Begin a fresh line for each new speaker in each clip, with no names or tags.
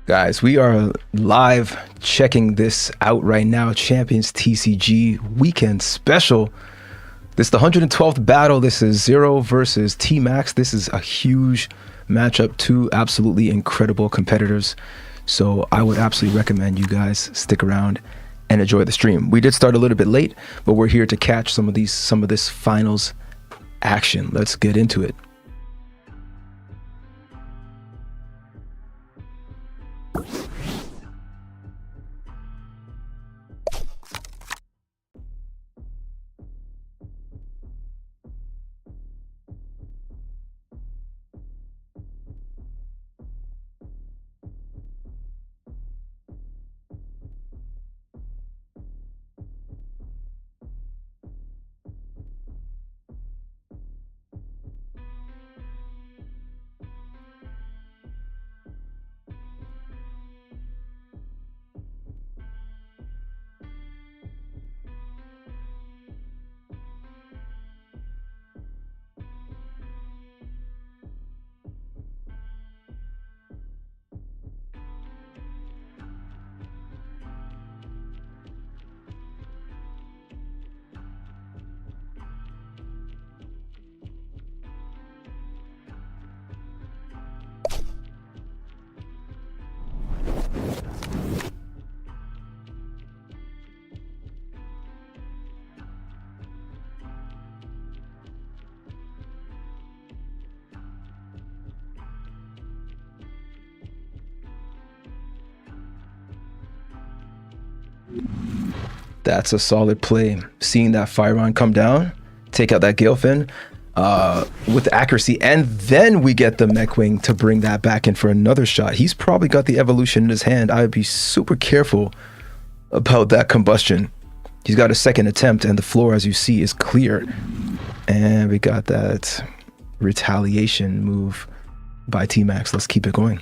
Guys, we are live checking this out right now. Champions TCG weekend special. This is the 112th battle. This is Szerro versus tmax. This is a huge matchup. Two absolutely incredible competitors. So I would absolutely recommend you guys stick around and enjoy the stream. We did start a little bit late, but we're here to catch some of this finals action. Let's get into it. That's a solid play. Seeing that fire run come down, take out that Galefin with accuracy, and then we get the mech wing to bring that back in for another shot. He's probably got the evolution in his hand. I would be super careful about that combustion. He's got a second attempt, and the floor, as you see, is clear. And we got that retaliation move by tmax. Let's keep it going.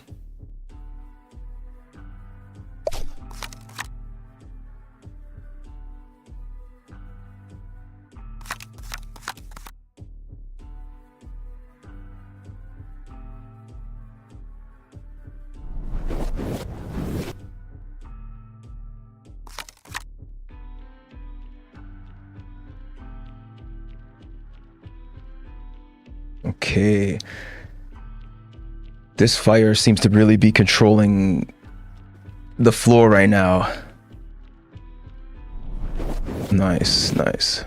Okay, this fire seems to really be controlling the floor right now. Nice, nice.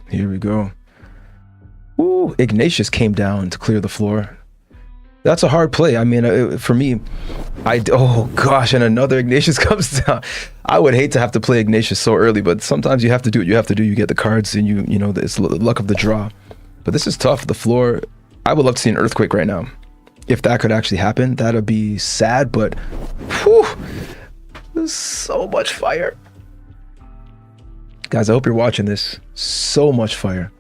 Here we go. Ooh, Ignatius came down to clear the floor. That's a hard play. I mean, for me, oh gosh, and another Ignatius comes down. I would hate to have to play Ignatius so early, but sometimes you have to do what you have to do. You get the cards, and you know, it's luck of the draw. But this is tough. The floor, I would love to see an earthquake right now. If that could actually happen, that would be sad, but whew, there's so much fire. Guys, I hope you're watching this. So much fire.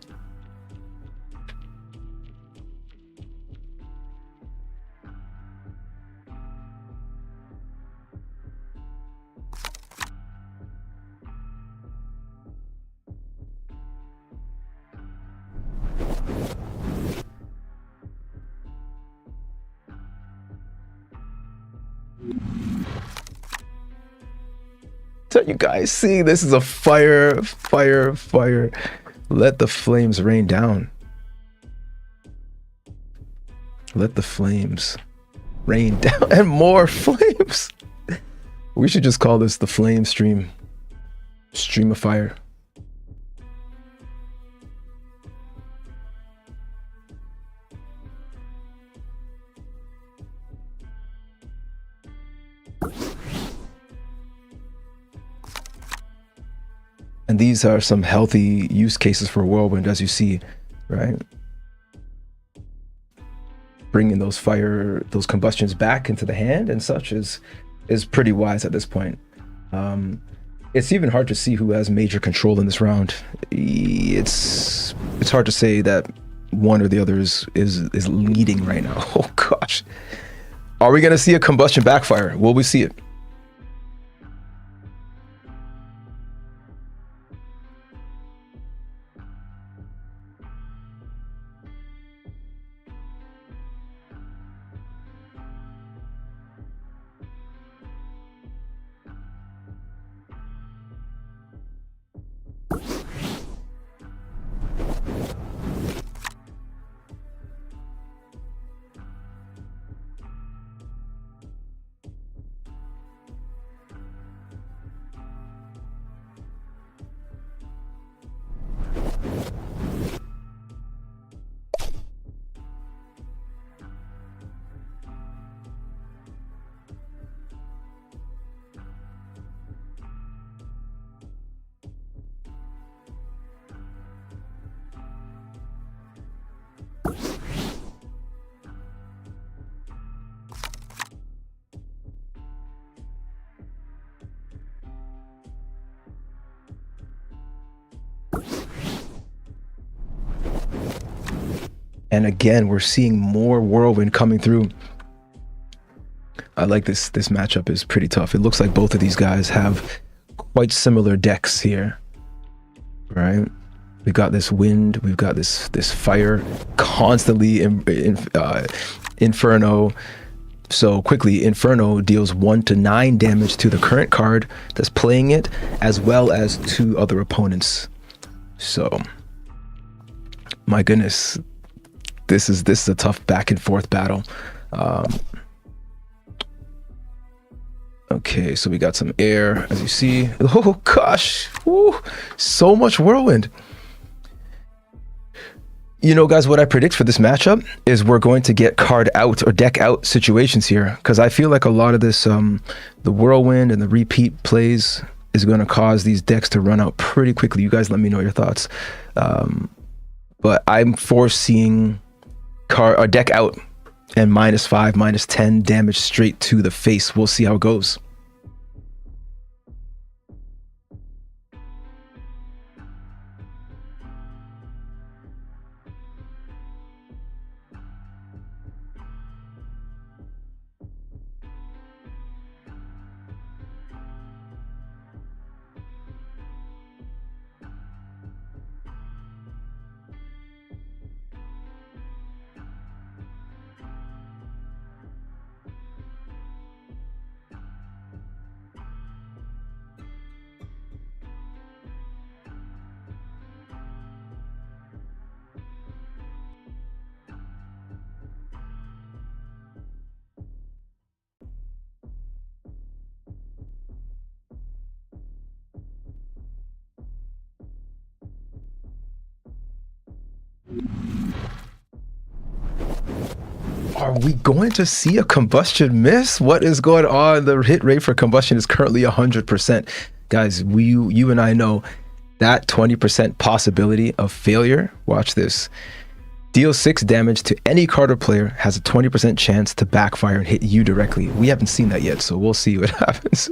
So you guys see, this is a fire. Let the flames rain down. Let the flames rain down, and more flames. We should just call this the flame stream. Stream of fire. And these are some healthy use cases for Whirlwind, as you see, right? Bringing those combustions back into the hand and such is pretty wise at this point. It's even hard to see who has major control in this round. It's hard to say that one or the other is leading right now. Oh gosh. Are we gonna see a combustion backfire? Will we see it? And again, we're seeing more Whirlwind coming through. I like this. This matchup is pretty tough. It looks like both of these guys have quite similar decks here, right? We've got this wind, we've got this fire, constantly Inferno. So quickly, Inferno deals 1 to 9 damage to the current card that's playing it, as well as to other opponents. So, my goodness, this is a tough back and forth battle. Okay, so we got some air, as you see. Oh gosh, woo, so much Whirlwind. You know, guys, what I predict for this matchup is we're going to get card out or deck out situations here, because I feel like a lot of this, the Whirlwind and the repeat plays is going to cause these decks to run out pretty quickly. You guys let me know your thoughts. But I'm foreseeing a deck out and -5, -10 damage straight to the face. We'll see how it goes. Are we going to see a combustion miss? What is going on? The hit rate for combustion is currently 100%. Guys, you and I know that 20% possibility of failure. Watch this. Deal 6 damage to any card or player, has a 20% chance to backfire and hit you directly. We haven't seen that yet, so we'll see what happens.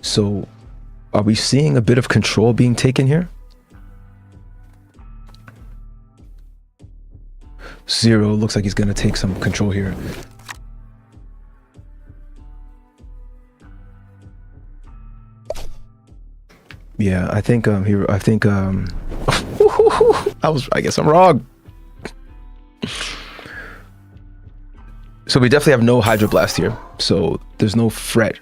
So are we seeing a bit of control being taken here? Szerro looks like he's going to take some control here. Yeah, I think I guess I'm wrong. So we definitely have no Hydroblast here. So there's no Fret.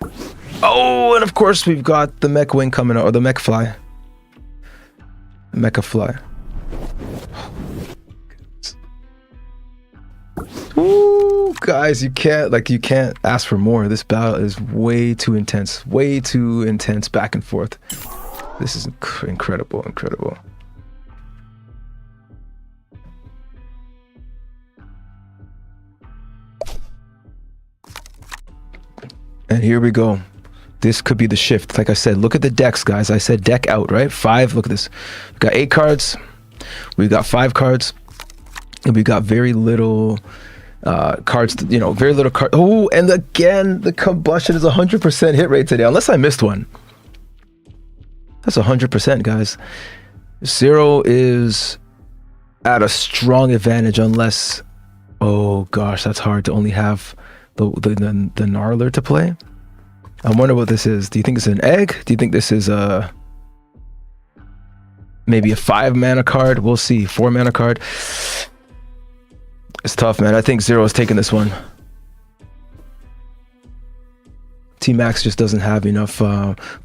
Oh, and of course we've got the Mech Wing coming out, or the Mech Fly. Mecha Fly. Ooh, guys, you can't ask for more. This battle is way too intense back and forth. This is incredible. And here we go. This could be the shift. Like I said, look at the decks, guys. I said deck out, right? 5. Look at this. We've got 8 cards. We've got 5 cards. And we've got very little cards, very little card. Oh, and again, the combustion is 100% hit rate today, unless I missed one. That's 100%, guys. Szerro is at a strong advantage unless, oh gosh, that's hard to only have the Gnarler to play. I wonder what this is. Do you think it's an egg? Do you think this is maybe a 5 mana card? We'll see. 4 mana card. It's tough, man. I think Szerro's taking this one. tmax just doesn't have enough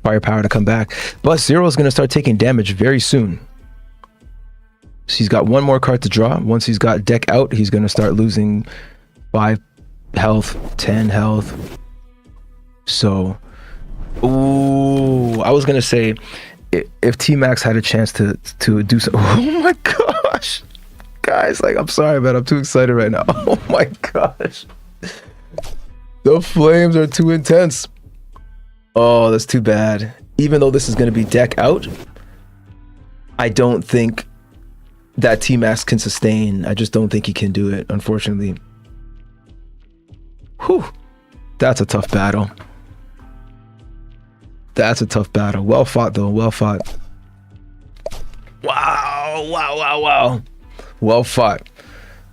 firepower to come back. But Szerro's going to start taking damage very soon. So he's got 1 more card to draw. Once he's got deck out, he's going to start losing 5 health, 10 health. So, ooh, I was going to say, if tmax had a chance to do so. Oh my gosh. Guys, like, I'm sorry, man. I'm too excited right now. Oh my gosh. The flames are too intense. Oh, that's too bad. Even though this is going to be deck out, I don't think that tmax can sustain. I just don't think he can do it, unfortunately. Whew. That's a tough battle. That's a tough battle. Well fought, though. Well fought. Wow. Wow, wow, wow. Well fought.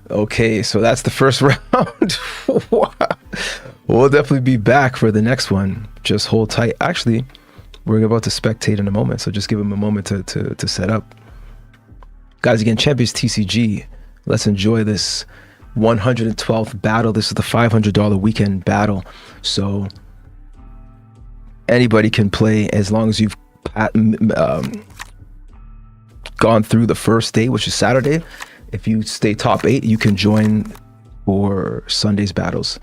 Okay, so that's the first round. Wow. We'll definitely be back for the next one. Just hold tight. Actually, we're about to spectate in a moment, so just give him a moment to set up. Guys, again, ChampionsTCG. Let's enjoy this 112th battle. This is the $500 weekend battle. So anybody can play as long as you've gone through the first day, which is Saturday. If you stay top 8, you can join for Sunday's battles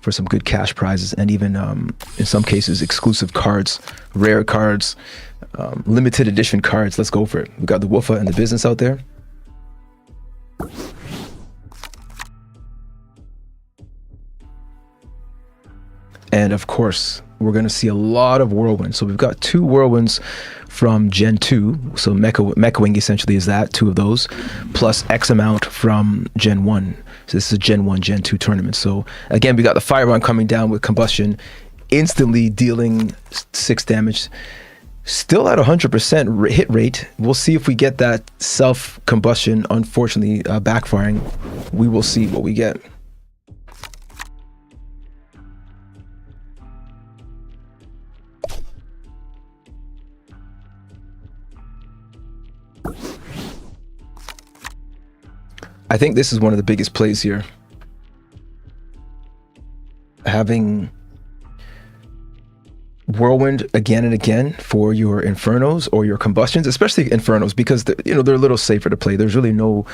for some good cash prizes, and even in some cases exclusive cards, rare cards, limited edition cards. Let's go for it. We got the Woofa and the business out there. And of course, we're going to see a lot of whirlwinds. So we've got 2 whirlwinds from Gen 2. So Mecha Wing essentially is that, 2 of those, plus X amount from Gen 1. So this is a Gen 1, Gen 2 tournament. So again, we got the Firebomb coming down with Combustion, instantly dealing 6 damage. Still at 100% hit rate. We'll see if we get that self-combustion, unfortunately, backfiring. We will see what we get. I think this is one of the biggest plays here. Having Whirlwind again and again for your Infernos or your Combustions, especially Infernos, because they're a little safer to play. There's really no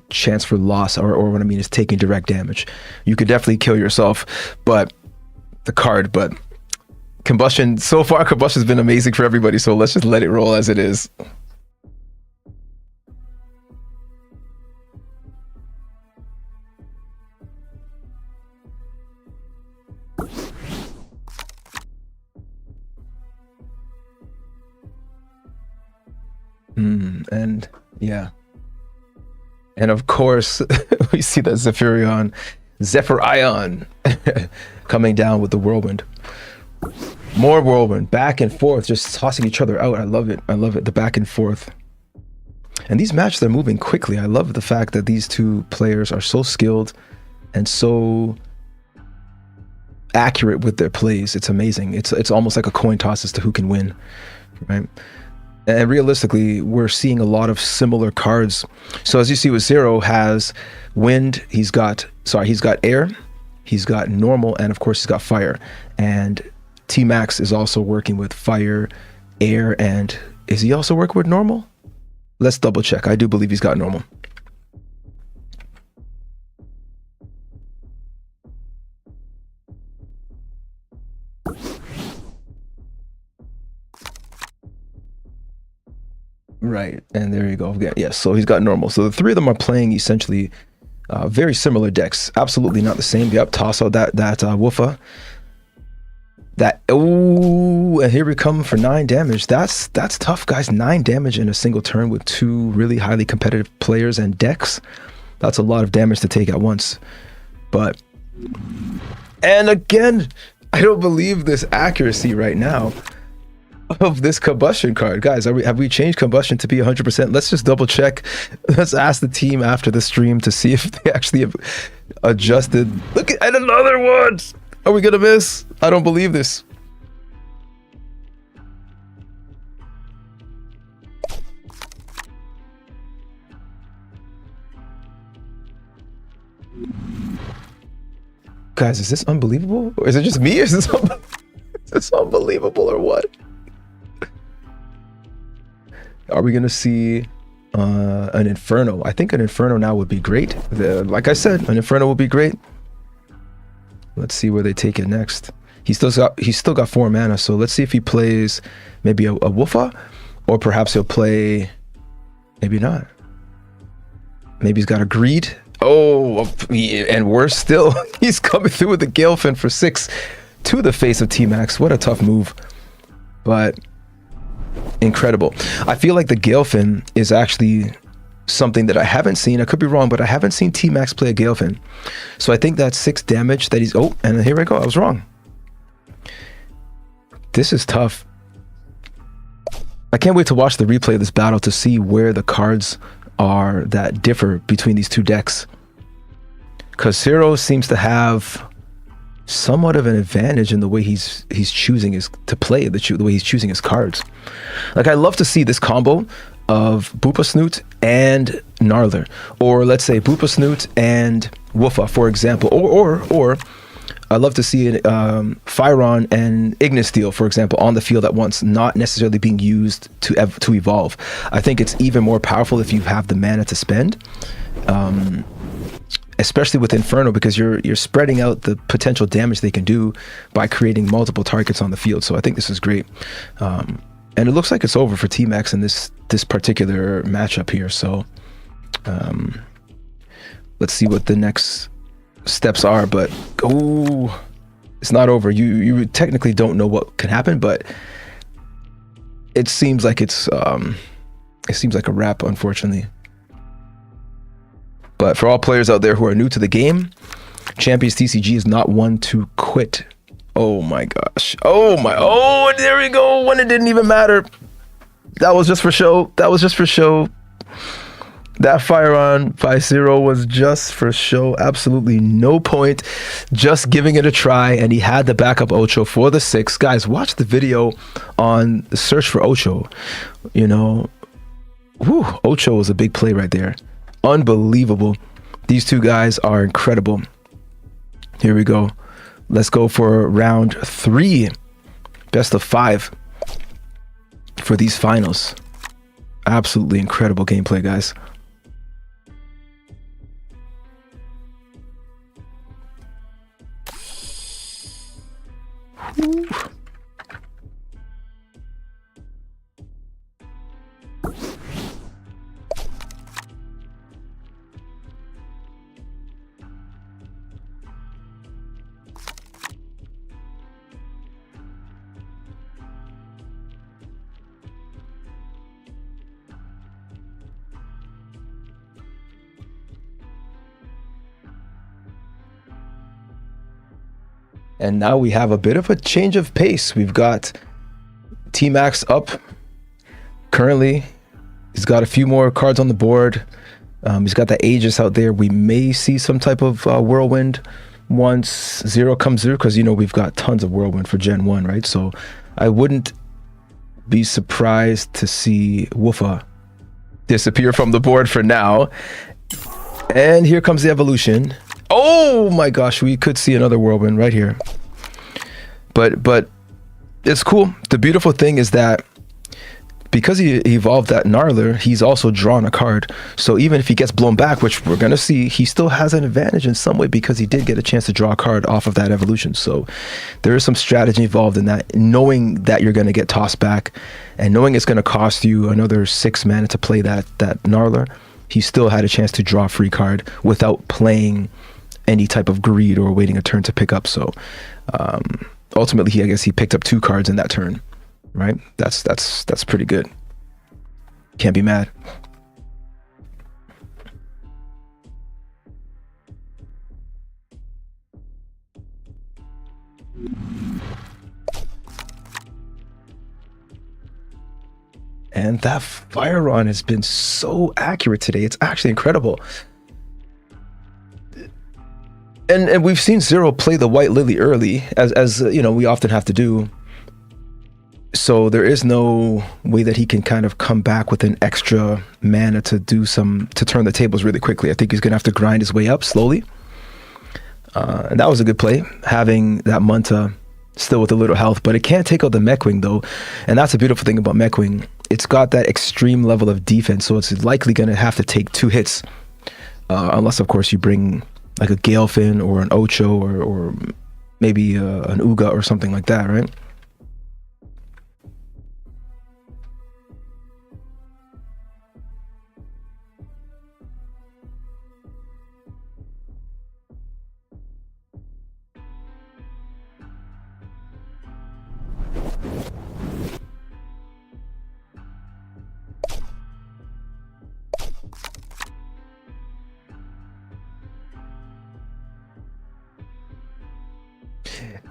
chance for loss, or what I mean is taking direct damage. You could definitely kill yourself, but Combustion, so far Combustion's been amazing for everybody, so let's just let it roll as it is. And yeah, and of course we see that Zephyrion coming down with the whirlwind. More whirlwind, back and forth, just tossing each other out. I love it. I love it. The back and forth. And these matches, they're moving quickly. I love the fact that these 2 players are so skilled and so accurate with their plays. It's amazing. It's almost like a coin toss as to who can win, right? And realistically, we're seeing a lot of similar cards. So as you see with Szerro, has wind, he's got air, he's got normal, and of course he's got fire. And tmax is also working with fire, air, and is he also working with normal? Let's double check. I do believe he's got normal. Right, and there you go. Yes, so he's got normal. So the 3 of them are playing essentially very similar decks. Absolutely not the same. Yep, toss out that Woofa. And here we come for 9 damage. That's tough, guys. 9 damage in a single turn with 2 really highly competitive players and decks. That's a lot of damage to take at once. And again, I don't believe this accuracy right now of this combustion card. Guys, have we changed combustion to be 100%? Let's just double check. Let's ask the team after the stream to see if they actually have adjusted. Look at another one. Are we gonna miss? I don't believe this. Guys, is this unbelievable? Or is it just me? Is this, is this unbelievable or what? Are we going to see an Inferno? I think an Inferno now would be great. Like I said, an Inferno would be great. Let's see where they take it next. He's still got 4 mana, so let's see if he plays maybe a Woofa, or perhaps he'll play, maybe not. Maybe he's got a Greed. Oh, and worse still, he's coming through with the Galefin for 6 to the face of tmax. What a tough move, but incredible. I feel like the Galefin is actually something that I haven't seen. I could be wrong, but I haven't seen tmax play a Galefin. So I think that's 6 damage that he's, oh, and here we go, I was wrong. This is tough. I can't wait to watch the replay of this battle to see where the cards are that differ between these two decks, because Szerro seems to have somewhat of an advantage in the way he's choosing to play, the way he's choosing his cards. Like, I love to see this combo of Boopa Snoot and Gnarler, or let's say Boopa Snoot and Woofa, for example, or I love to see Fyron and Ignisteel, for example, on the field at once, not necessarily being used to evolve. I think it's even more powerful if you have the mana to spend, especially with Inferno, because you're spreading out the potential damage they can do by creating multiple targets on the field. So I think this is great. And it looks like it's over for tmax in this particular matchup here. So let's see what the next steps are, but oh, it's not over. You technically don't know what can happen, but it seems like it seems like a wrap, unfortunately. But for all players out there who are new to the game, ChampionsTCG is not one to quit. Oh my gosh. Oh, there we go. When it didn't even matter. That was just for show. That fire on by Szerro was just for show. Absolutely no point. Just giving it a try, and he had the backup Ocho for the 6. Guys, watch the video on the search for Ocho. You know, whew, Ocho was a big play right there. Unbelievable. These two guys are incredible. Here we go. Let's go for round 3. Best of 5 for these finals. Absolutely incredible gameplay, guys. Ooh. And now we have a bit of a change of pace. We've got tmax up. Currently, he's got a few more cards on the board. He's got the Aegis out there. We may see some type of Whirlwind once Szerro comes through, because, you know, we've got tons of Whirlwind for Gen 1, right? So I wouldn't be surprised to see Woofa disappear from the board for now. And here comes the evolution. Oh my gosh, we could see another Whirlwind right here. But it's cool. The beautiful thing is that because he evolved that Gnarler, he's also drawn a card. So even if he gets blown back, which we're going to see, he still has an advantage in some way, because he did get a chance to draw a card off of that evolution. So there is some strategy involved in that, knowing that you're going to get tossed back and knowing it's going to cost you another 6 mana to play that Gnarler. He still had a chance to draw a free card without playing any type of greed or waiting a turn to pick up. So ultimately, I guess he picked up 2 cards in that turn, right? That's pretty good. Can't be mad. And that fire run has been so accurate today. It's actually incredible. And we've seen Szerro play the White Lily early, as you know, we often have to do. So there is no way that he can kind of come back with an extra mana to turn the tables really quickly. I think he's gonna have to grind his way up slowly. And that was a good play, having that Munta still with a little health, but it can't take out the Mechwing though. And that's the beautiful thing about Mechwing. It's got that extreme level of defense, so it's likely going to have to take 2 hits. Unless, of course, you bring like a Galefin or an Ocho or maybe an Uga or something like that, right?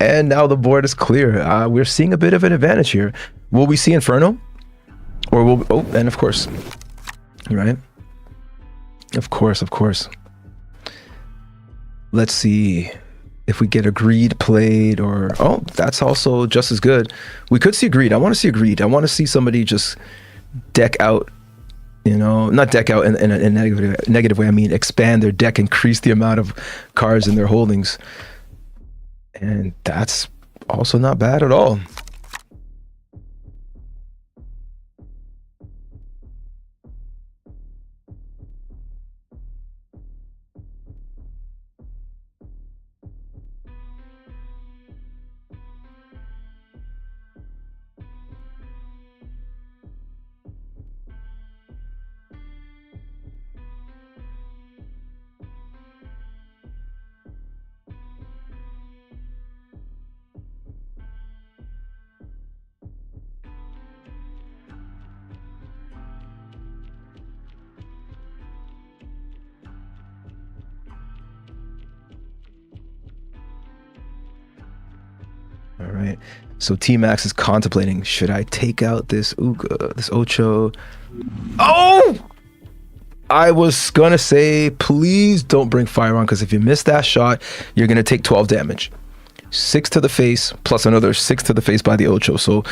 And now the board is clear. We're seeing a bit of an advantage here. Will we see Inferno? Or will... Oh, and of course. Right? Of course. Let's see if we get a Greed played or... Oh, that's also just as good. We could see Greed. I want to see a Greed. I want to see somebody just deck out, you know, not deck out in a negative way. I mean, expand their deck, increase the amount of cards in their holdings. And that's also not bad at all. All right, so tmax is contemplating, should I take out this Uga, this Ocho? Oh! I was gonna say, please don't bring Fire on, because if you miss that shot, you're gonna take 12 damage. 6 to the face, plus another 6 to the face by the Ocho. So,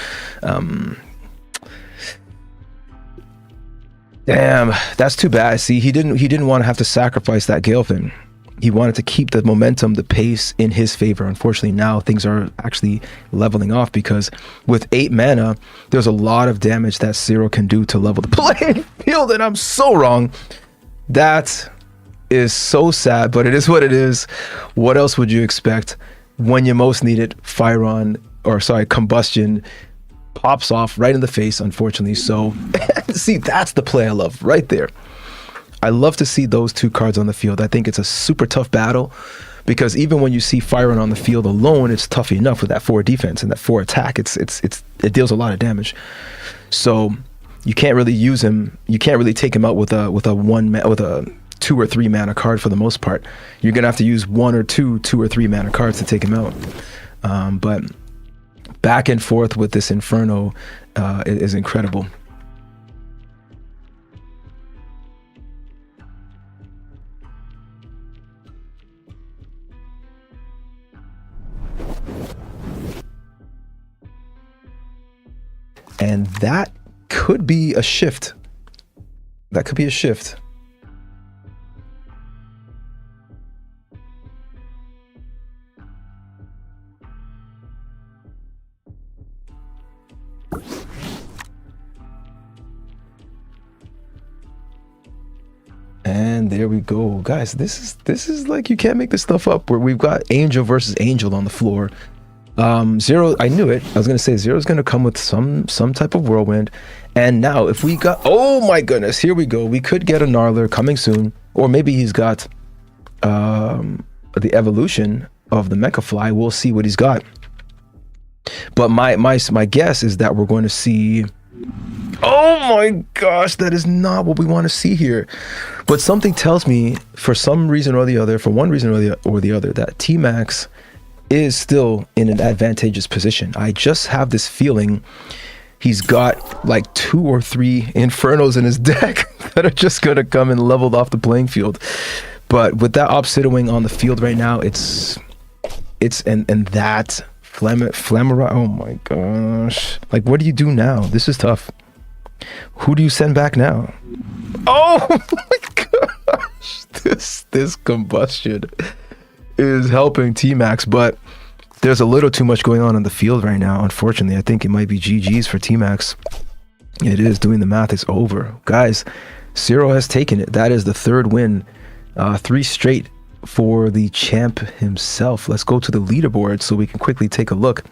damn, that's too bad. See, he didn't want to have to sacrifice that Galefin. He wanted to keep the momentum, the pace in his favor. Unfortunately, now things are actually leveling off, because with 8 mana, there's a lot of damage that Szerro can do to level the playing field, and I'm so wrong. That is so sad, but it is what it is. What else would you expect when you most need it? Combustion pops off right in the face, unfortunately. So, see, that's the play I love right there. I love to see those 2 cards on the field. I think it's a super tough battle, because even when you see Firen on the field alone, it's tough enough with that 4 defense and that 4 attack. It deals a lot of damage. So you can't really use him. You can't really take him out with a 2 or 3 mana card for the most part. You're gonna have to use 1 or 2 or 3 mana cards to take him out. But back and forth with this Inferno is incredible. And that could be a shift. That could be a shift. And there we go, guys. This is like, you can't make this stuff up. Where we've got Angel versus Angel on the floor. Szerro, I knew it. I was gonna say Zero's gonna come with some type of whirlwind. And now if we got, oh my goodness, here we go. We could get a Gnarler coming soon, or maybe he's got the evolution of the Mecha Fly. We'll see what he's got. But my guess is that we're going to see, oh my gosh, that is not what we want to see here. But something tells me, for some reason or the other, for one reason or the other, that tmax is still in an advantageous position. I just have this feeling he's got like 2 or 3 Infernos in his deck that are just gonna come and leveled off the playing field. But with that Obsidian on the field right now, it's and that Flamera, oh my gosh. Like, what do you do now? This is tough. Who do you send back now? Oh my gosh, this combustion is helping tmax, but there's a little too much going on the field right now. Unfortunately, I think it might be GG's for tmax. It is. Doing the math, it's over, guys. Szerro has taken it. That is the third win, 3 straight for the champ himself. Let's go to the leaderboard so we can quickly take a look.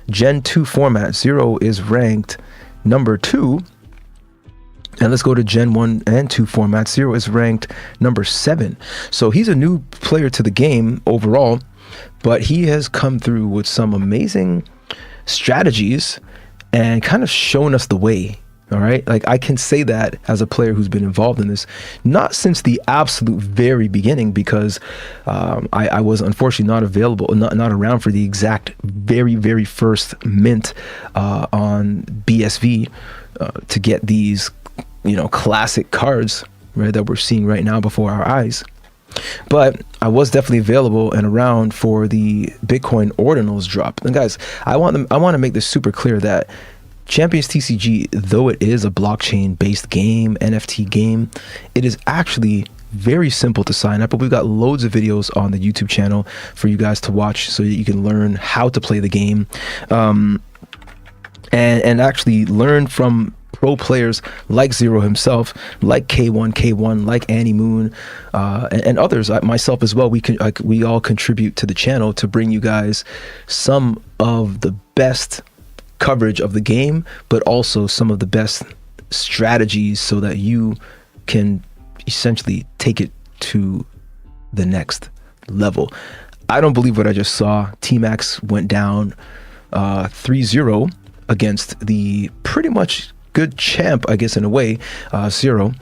Gen 2 format, Szerro is ranked number 2. And let's go to Gen 1 and 2 format. Szerro is ranked number 7. So he's a new player to the game overall, but he has come through with some amazing strategies and kind of shown us the way. All right, like I can say that as a player who's been involved in this, not since the absolute very beginning, because I was unfortunately not available, not around for the exact very first mint on BSV to get these, classic cards, right, that we're seeing right now before our eyes. But I was definitely available and around for the Bitcoin Ordinals drop. And guys, I want to make this super clear that ChampionsTCG, though it is a blockchain-based game, NFT game, it is actually very simple to sign up. But we've got loads of videos on the YouTube channel for you guys to watch so that you can learn how to play the game, and actually learn from pro players like Szerro himself, like K1, like Annie Moon, and others, myself as well. We all contribute to the channel to bring you guys some of the best coverage of the game, but also some of the best strategies so that you can essentially take it to the next level. I don't believe what I just saw. tmax went down 3-0 against the pretty much good champ, I guess, in a way, Szerro.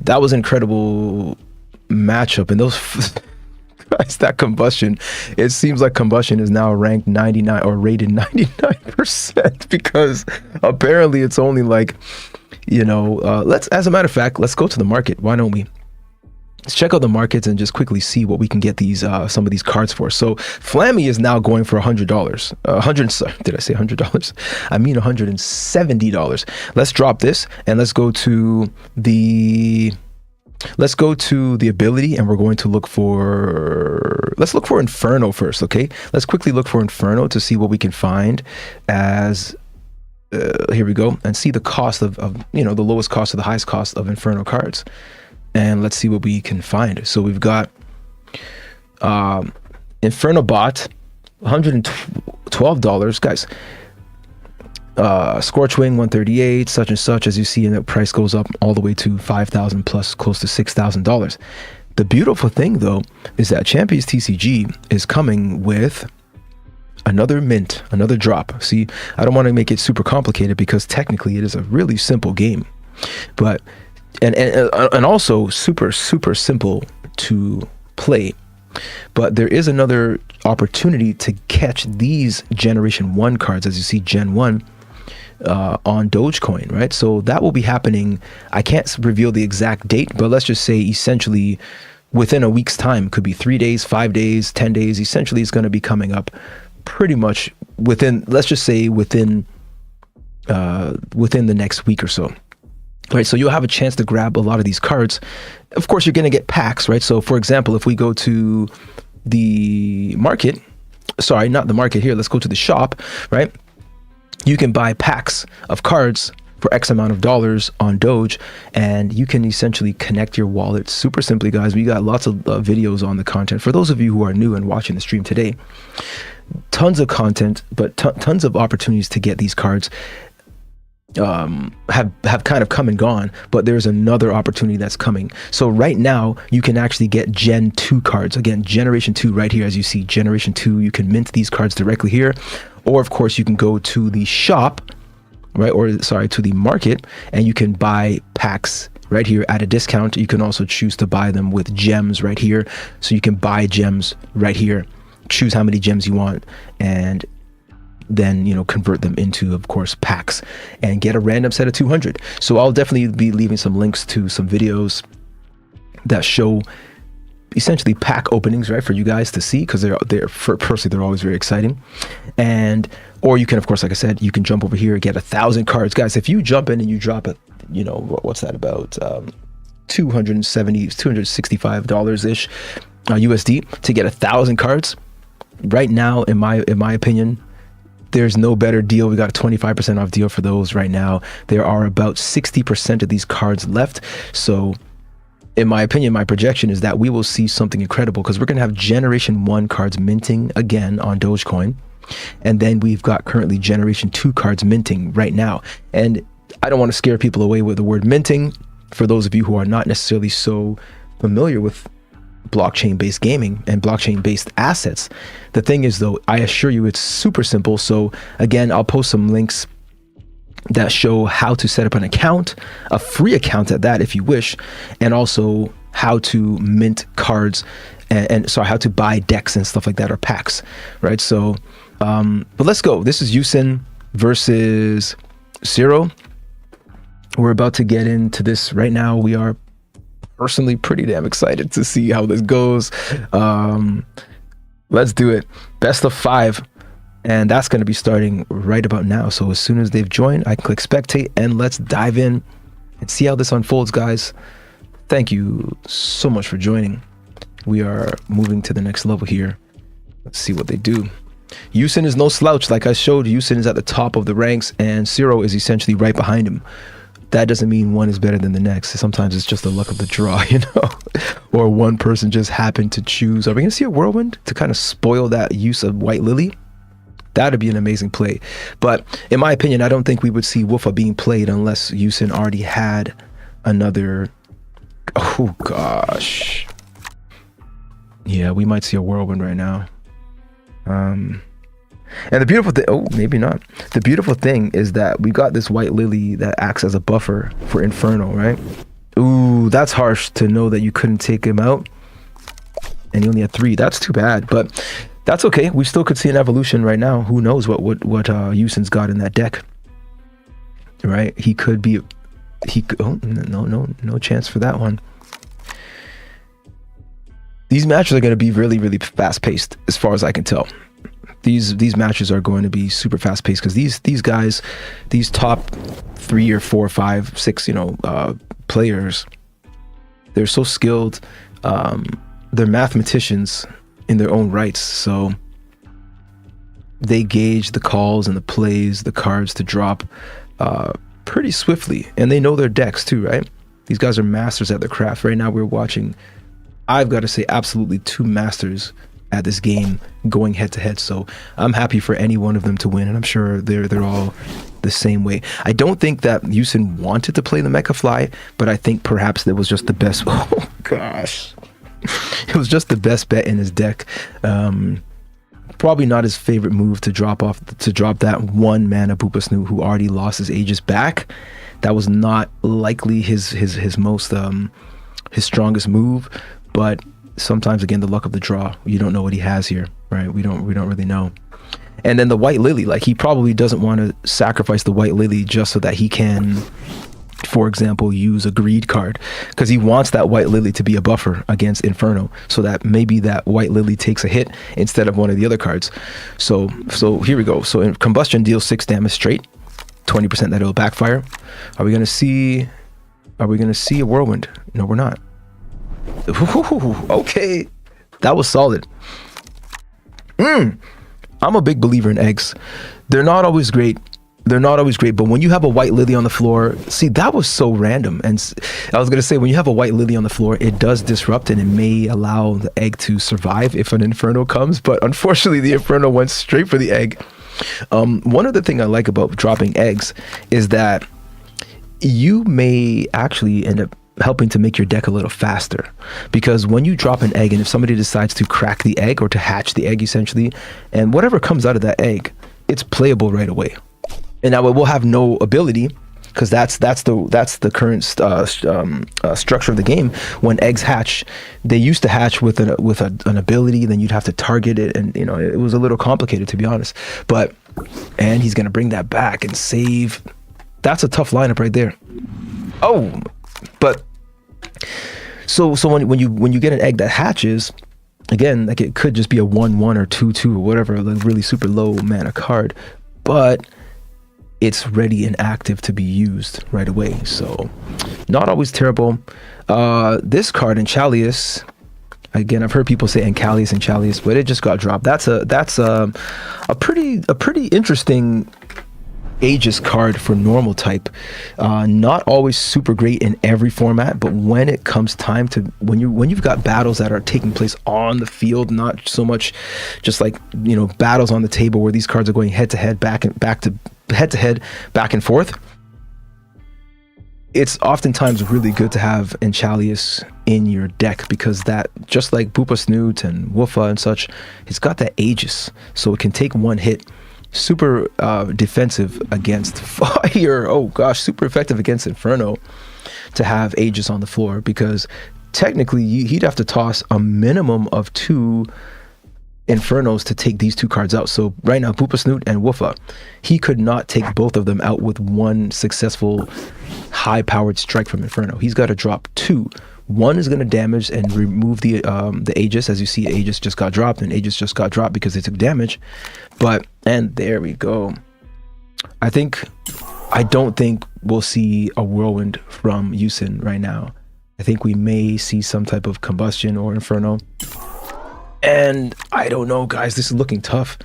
That was an incredible matchup, and those guys, that combustion, it seems like combustion is now ranked 99 or rated 99% because apparently it's only like, as a matter of fact, let's go to the market. Why don't we? Let's check out the markets and just quickly see what we can get these some of these cards for. So Flammy is now going for $100. Did I say $100? I mean $170. Let's drop this and let's go to the ability, and we're going to look for Inferno first. Okay, let's quickly look for Inferno to see what we can find as here we go, and see the cost of the lowest cost to the highest cost of Inferno cards, and let's see what we can find. So we've got Inferno bot, $112, guys. Scorchwing 138, such and such, as you see, and the price goes up all the way to 5,000 plus close to $6,000. The beautiful thing though is that ChampionsTCG is coming with another mint, another drop. See, I don't want to make it super complicated because technically it is a really simple game, but and also super simple to play. But there is another opportunity to catch these Generation 1 cards, as you see, Gen 1 on Dogecoin, right? So that will be happening. I can't reveal the exact date, but let's just say essentially within a week's time. Could be 3 days, 5 days, 10 days. Essentially, it's going to be coming up pretty much within, let's just say within the next week or so. Right, so you'll have a chance to grab a lot of these cards. Of course, you're going to get packs, right? So for example, if we go to the market, sorry, not the market here, let's go to the shop, right? You can buy packs of cards for X amount of dollars on Doge, and you can essentially connect your wallet super simply, guys. We got lots of videos on the content. For those of you who are new and watching the stream today, tons of content, but tons of opportunities to get these cards have kind of come and gone, but there's another opportunity that's coming. So right now you can actually get Gen 2 cards. Again, Generation 2 right here, as you see, Generation 2, you can mint these cards directly here, or of course you can go to the shop, right, or sorry, to the market, and you can buy packs right here at a discount. You can also choose to buy them with gems right here, so you can buy gems right here, choose how many gems you want, and then, you know, convert them into, of course, packs and get a random set of 200. So I'll definitely be leaving some links to some videos that show essentially pack openings, right, for you guys to see, because they're personally, they're always very exciting. And or you can, of course, like I said, you can jump over here and get 1,000 cards, guys. If you jump in and you drop it, you know, what's that, about $265 ish, USD to get 1,000 cards. Right now, in my opinion, there's no better deal. We got a 25% off deal for those right now. There are about 60% of these cards left. So in my opinion, my projection is that we will see something incredible, because we're going to have Generation 1 cards minting again on Dogecoin. And then we've got currently Generation 2 cards minting right now. And I don't want to scare people away with the word minting. For those of you who are not necessarily so familiar with blockchain-based gaming and blockchain-based assets, the thing is, though, I assure you it's super simple. So again, I'll post some links that show how to set up an account, a free account at that if you wish, and also how to mint cards and so how to buy decks and stuff like that, or packs, right? So but let's go. This is Yusin versus Szerro. We're about to get into this right now. We are personally pretty damn excited to see how this goes. Let's do it. Best of 5. And that's going to be starting right about now. So as soon as they've joined, I can click spectate, and let's dive in and see how this unfolds, guys. Thank you so much for joining. We are moving to the next level here. Let's see what they do. Yusin is no slouch. Like I showed, Yusin is at the top of the ranks, and Szerro is essentially right behind him. That doesn't mean one is better than the next. Sometimes it's just the luck of the draw, you know, or one person just happened to choose. Are we going to see a whirlwind to kind of spoil that use of White Lily? That'd be an amazing play. But in my opinion, I don't think we would see Woofa being played unless Yusin already had another. Oh, gosh. Yeah, we might see a whirlwind right now. And the beautiful thing, oh, maybe not. The beautiful thing is that we got this White Lily that acts as a buffer for Inferno, right? Ooh, that's harsh to know that you couldn't take him out. And he only had 3. That's too bad, but that's okay. We still could see an evolution right now. Who knows what Yusin's got in that deck, right? He could be, oh, no chance for that one. These matches are going to be really, really fast paced as far as I can tell. These matches are going to be super fast paced, because these guys, these top 3 or 4 or 5, 6, players, they're so skilled. They're mathematicians in their own rights. So they gauge the calls and the plays, the cards to drop pretty swiftly, and they know their decks too, right? These guys are masters at their craft. Right now we're watching, I've got to say, absolutely 2 masters at this game going head to head. So I'm happy for any one of them to win, and I'm sure they're all the same way. I don't think that Yusin wanted to play the Mecha Fly, but I think perhaps that was just the best. Oh gosh, it was just the best bet in his deck. Probably not his favorite move to drop that 1 mana Boopa Snoot who already lost his Aegis back. That was not likely his most his strongest move, but sometimes, again, the luck of the draw. You don't know what he has here, right? We don't really know. And then the White Lily, like, he probably doesn't want to sacrifice the White Lily just so that he can, for example, use a greed card, because he wants that White Lily to be a buffer against Inferno, so that maybe that White Lily takes a hit instead of one of the other cards. So here we go. So Combustion deals 6 damage straight, 20% that it'll backfire. Are we gonna see a whirlwind? No, we're not. Ooh, okay, that was solid. I'm a big believer in eggs. They're not always great, but when you have a White Lily on the floor, see, that was so random. And I was gonna say, when you have a White Lily on the floor, it does disrupt, and it may allow the egg to survive if an Inferno comes, but unfortunately the Inferno went straight for the egg. One other thing I like about dropping eggs is that you may actually end up helping to make your deck a little faster, because when you drop an egg, and if somebody decides to crack the egg or to hatch the egg essentially, and whatever comes out of that egg, it's playable right away. And now it will have no ability, because that's the current structure of the game. When eggs hatch, they used to hatch with an ability, then you'd have to target it, and it was a little complicated, to be honest. And he's gonna bring that back and save. That's a tough lineup right there. Oh, but so when you get an egg that hatches, again, like, it could just be a 1/1 or 2/2 or whatever, like really super low mana card, but it's ready and active to be used right away. So not always terrible. This card in Chalice, Again, I've heard people say Encalius and Chalius, but it just got dropped. That's a pretty interesting Aegis card for normal type. Not always super great in every format, but when it comes time to when you've got battles that are taking place on the field, not so much just like, you know, battles on the table where these cards are going head to head, back and forth. It's oftentimes really good to have Enchalius in your deck, because that, just like Boopa Snoot and Woofa and such, it's got that Aegis, so it can take one hit. Super defensive against fire. Oh gosh, super effective against Inferno to have Aegis on the floor, because technically he'd have to toss a minimum of 2 Infernos to take these 2 cards out. So right now, Boopa Snoot and Woofa, he could not take both of them out with one successful high-powered strike from Inferno. He's got to drop 2. One is going to damage and remove the Aegis. As you see, Aegis just got dropped, and Aegis just got dropped because they took damage. And there we go. I don't think we'll see a Whirlwind from Yusin right now. I think we may see some type of Combustion or Inferno. And I don't know, guys, this is looking tough.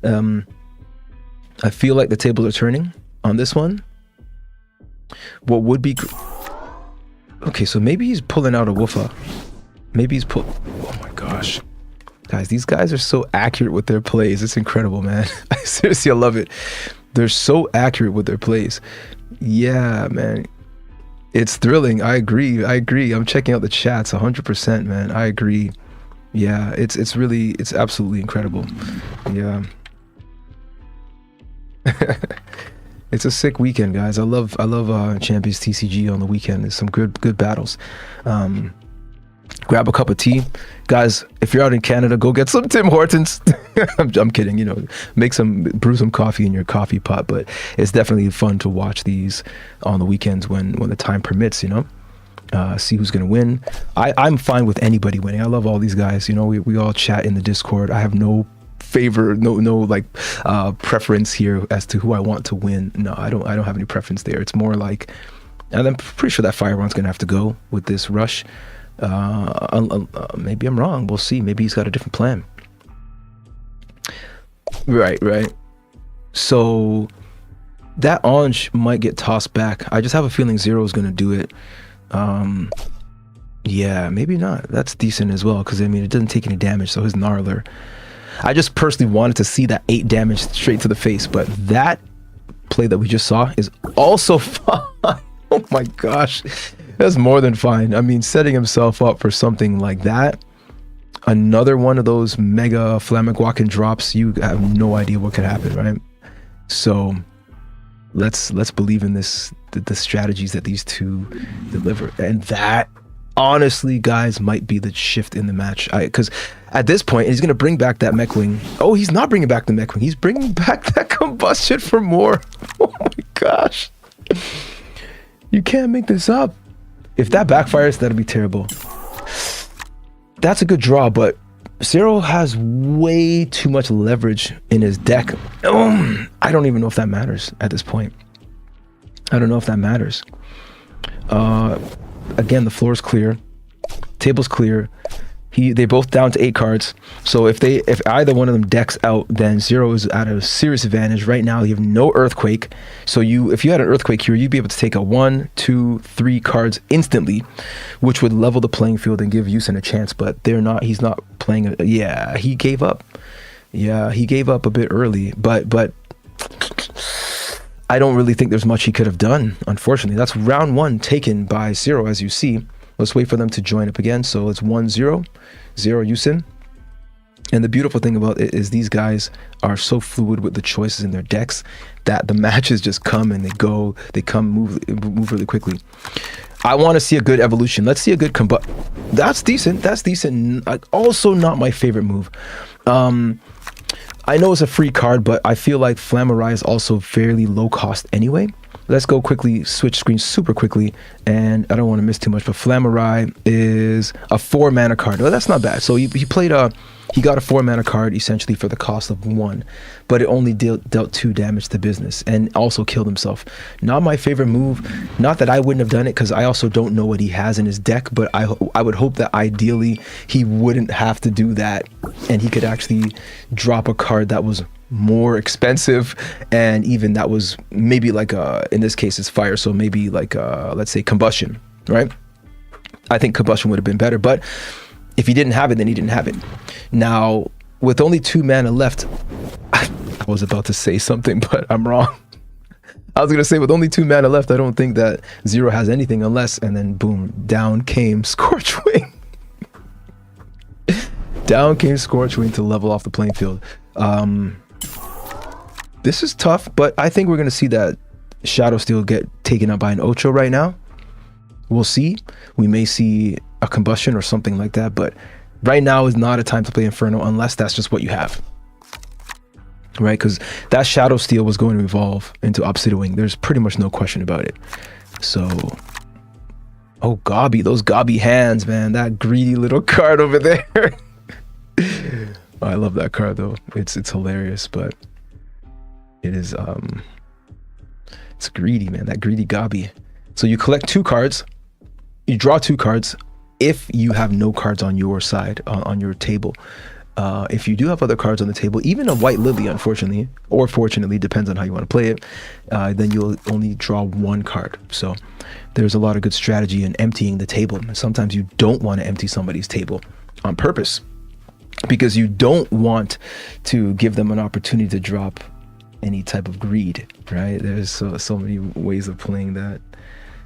I feel like the tables are turning on this one. What would be... Okay, so maybe he's pulling out a Woofa. Maybe he's oh my gosh. Guys, these guys are so accurate with their plays. It's incredible, man. Seriously, I love it. They're so accurate with their plays. Yeah, man. It's thrilling. I agree. I'm checking out the chats 100%, man. I agree. Yeah, it's absolutely incredible. Yeah. It's a sick weekend, guys. I love Champions TCG on the weekend. There's some good battles. Grab a cup of tea, guys. If you're out in Canada, go get some Tim Hortons. I'm kidding. You know, brew some coffee in your coffee pot. But it's definitely fun to watch these on the weekends when the time permits. You know, see who's gonna win. I'm fine with anybody winning. I love all these guys. You know, we all chat in the Discord. I have no favor, no like preference here as to who I want to win. No, I don't have any preference there. It's more like, and I'm pretty sure that Fire One's gonna have to go with this rush. Maybe I'm wrong. We'll see. Maybe he's got a different plan. Right. So that Anj might get tossed back. I just have a feeling Szerro is gonna do it. Yeah, maybe not. That's decent as well, because I mean, it doesn't take any damage, so his Gnarler. I just personally wanted to see that 8 damage straight to the face, but that play that we just saw is also fine. Oh my gosh, that's more than fine. I mean, setting himself up for something like that, another one of those mega Flamigwakan drops, you have no idea what could happen, right? So let's believe in this, the strategies that these two deliver, and that honestly, guys, might be the shift in the match. Because at this point, he's going to bring back that mech wing. Oh, he's not bringing back the mech wing. He's bringing back that combustion for more. Oh my gosh. You can't make this up. If that backfires, that'll be terrible. That's a good draw, but Szerro has way too much leverage in his deck. I don't even know if that matters at this point. I don't know if that matters. Again, the floor is clear, table's clear. They both down to 8 cards. So if either one of them decks out, then Szerro is at a serious advantage. Right now, you have no Earthquake. So if you had an Earthquake here, you'd be able to take a 1, 2, 3 cards instantly, which would level the playing field and give Yusin a chance. But he's not playing. Yeah, he gave up. Yeah, he gave up a bit early. But I don't really think there's much he could have done, unfortunately. That's round 1 taken by Szerro, as you see. Let's wait for them to join up again. So it's 1-0, 0 Yusin. And the beautiful thing about it is these guys are so fluid with the choices in their decks that the matches just come and they come, move really quickly. I want to see a good evolution. Let's see a good That's decent. Also not my favorite move. I know it's a free card, but I feel like Flammarai is also fairly low cost anyway. let's go quickly, switch screens super quickly, and I don't want to miss too much, but Flamurai is a 4 mana card. Oh, that's not bad. So he got a 4 mana card essentially for the cost of 1, but it only dealt 2 damage to business and also killed himself. Not my favorite move. Not that I wouldn't have done it, because I also don't know what he has in his deck, but I would hope that ideally he wouldn't have to do that and he could actually drop a card that was more expensive, and even that was maybe like in this case it's fire, so maybe like let's say combustion, right? I think combustion would have been better, but if he didn't have it, then he didn't have it. Now with only 2 mana left, I was about to say something, but I'm wrong. I was gonna say with only 2 mana left, I don't think that Szerro has anything, unless, and then boom, down came Scorchwing. Down came Scorchwing to level off the playing field. This is tough, but I think we're going to see that Shadow Steel get taken out by an Ocho right now. We'll see. We may see a combustion or something like that, but right now is not a time to play Inferno unless that's just what you have. Right? Because that Shadow Steel was going to evolve into Obsidian Wing. There's pretty much no question about it. So, oh, Gobby, those Gobby hands, man. That greedy little card over there. Oh, I love that card though. It's hilarious, but it is it's greedy, man. That greedy Gobby. So you collect 2 cards, you draw 2 cards if you have no cards on your side, on your table. If you do have other cards on the table, even a White Lily, unfortunately, or fortunately, depends on how you want to play it, then you'll only draw 1 card. So there's a lot of good strategy in emptying the table. Sometimes you don't want to empty somebody's table on purpose, because you don't want to give them an opportunity to drop any type of greed, right? There's so many ways of playing that.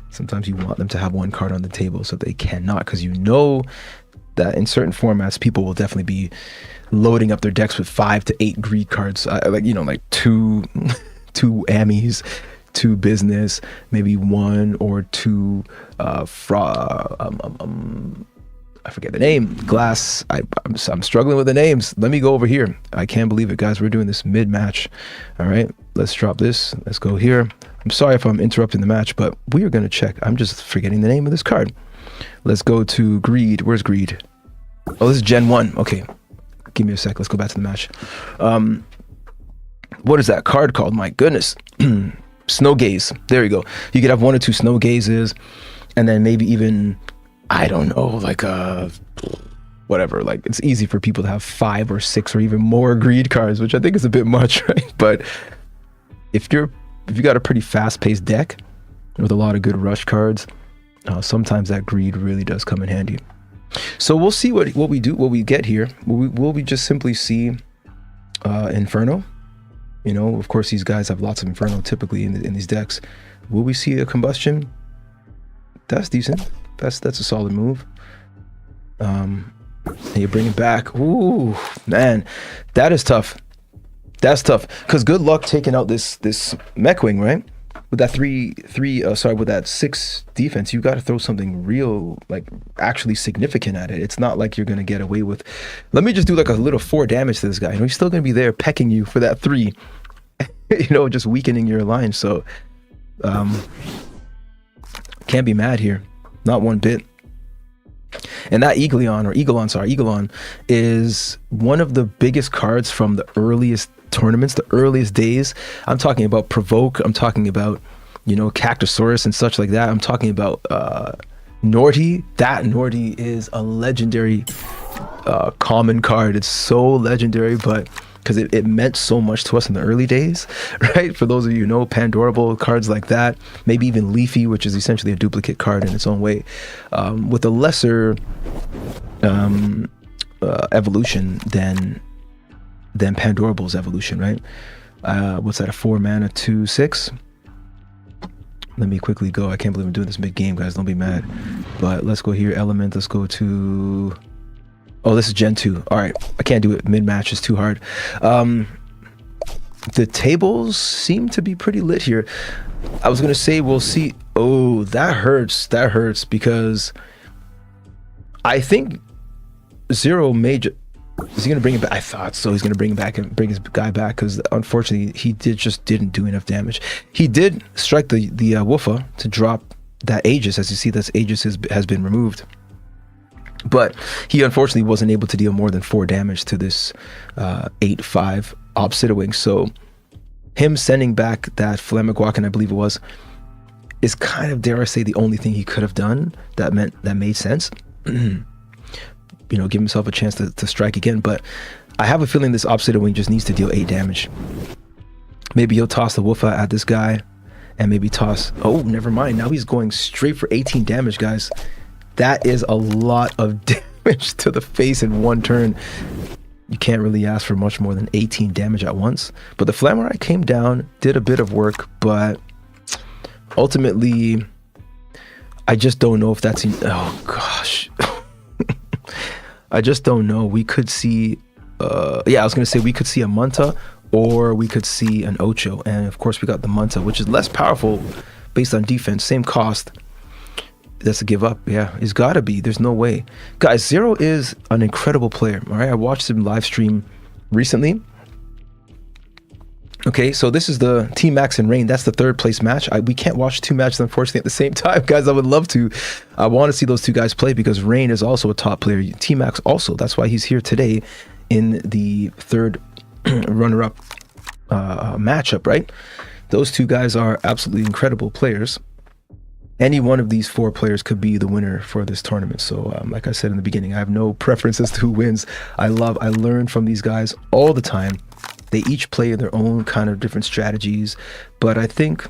Sometimes you want them to have 1 card on the table so they cannot, because you know that in certain formats people will definitely be loading up their decks with 5 to 8 greed cards, like 2 Ammies, 2 business, maybe 1 or 2 I forget the name. Glass. I'm struggling with the names. Let me go over here. I can't believe it, guys. We're doing this mid-match. All right, let's drop this. Let's go here. I'm sorry if I'm interrupting the match, but we are going to check. I'm just forgetting the name of this card. Let's go to Greed. Where's Greed? Oh, this is Gen 1. Okay, give me a sec. Let's go back to the match. What is that card called? My goodness. Snow Gaze. There you go. You could have 1 or 2 Snow Gazes, and then maybe even, I don't know, like whatever, like it's easy for people to have 5 or 6 or even more greed cards, which I think is a bit much, right? But if you got a pretty fast-paced deck with a lot of good rush cards, sometimes that greed really does come in handy. So we'll see what we get here. Will we just simply see Inferno? You know, of course these guys have lots of Inferno typically in these decks. Will we see a combustion? That's decent. That's a solid move. And you bring it back. Ooh, man, that is tough. That's tough. Because good luck taking out this Mechwing, right? With that with that 6 defense, you got to throw something real, like actually significant at it. It's not like you're gonna get away with, let me just do like a little 4 damage to this guy. You know, he's still gonna be there pecking you for that 3. You know, just weakening your line. So, can't be mad here. Not one bit. And that Eaglon is one of the biggest cards from the earliest tournaments, the earliest days. I'm talking about Provoke. I'm talking about, you know, Cactosaurus and such like that. I'm talking about Norty. That Norty is a legendary common card. It's so legendary, but because it meant so much to us in the early days, right? For those of you who know, Pandorable cards like that, maybe even Leafy, which is essentially a duplicate card in its own way, with a lesser evolution than Pandorable's evolution, right? What's that, a 4 mana 2/6? Let me quickly go. I can't believe I'm doing this mid-game, guys. Don't be mad. But let's go here, Element. Let's go to... Oh, this is Gen 2. All right, I can't do it mid-match. It's too hard. The tables seem to be pretty lit here. I was going to say we'll see. Oh, that hurts. That hurts because I think Szerro Is he going to bring it back? I thought so. He's going to bring it back and bring his guy back because unfortunately he didn't do enough damage. He did strike the Woofa to drop that Aegis. As you see, that Aegis has been removed. But he unfortunately wasn't able to deal more than 4 damage to this 8/5 Obsidian. So him sending back that Flammaguacan, I believe it was, is kind of, dare I say, the only thing he could have done that made sense. You know, give himself a chance to strike again. But I have a feeling this Obsidian Wing just needs to deal 8 damage. Maybe he'll toss the Woofa at this guy and maybe toss... Oh, never mind. Now he's going straight for 18 damage, guys. That is a lot of damage to the face in one turn. You can't really ask for much more than 18 damage at once. But the Flammarai came down, did a bit of work, but ultimately, I just don't know if that's... Oh, gosh. I just don't know. We could see... yeah, I was going to say we could see a Manta or we could see an Ocho. And of course, we got the Manta, which is less powerful based on defense. Same cost. That's a give up. Yeah, it's got to be. There's no way. Guys, Szerro is an incredible player. All right, I watched him live stream recently. Okay, so this is the tmax and Rain. That's the 3rd place match. We can't watch 2 matches, unfortunately, at the same time. Guys, I would love to. I want to see those 2 guys play because Rain is also a top player. Tmax also. That's why he's here today in the 3rd runner-up matchup, right? Those 2 guys are absolutely incredible players. Any one of these 4 players could be the winner for this tournament. So like I said in the beginning, I have no preference as to who wins. I learn from these guys all the time. They each play their own kind of different strategies. But I think